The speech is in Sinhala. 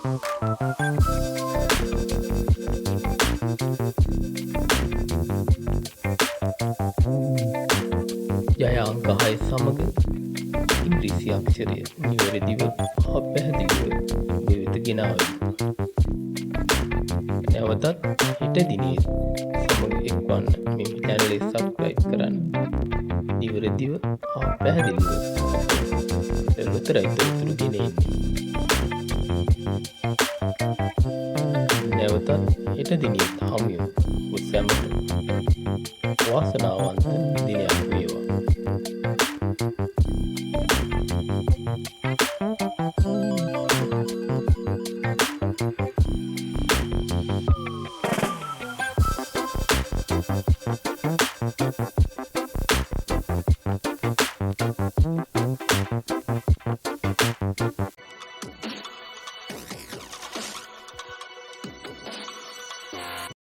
ජය අංක 6 සමග ඉංග්‍රීසි අක්ෂරය නිවැරදිව හා පැහැදිලිව ඔබ වෙත ගෙනාවයි. නැවතත් හෙට දිනේ සමග එක්වන්න මෙම චැනලය සබ්ස්ක්‍රයිබ් කරන්න. නිවැරදිව හා පැහැදිලිව ලොතරයි තොරතුරු ගෙන එන්නේ. නැවතත් හෙට දිනේ හමු වෙමු. ඔබ සැමට වාසනාව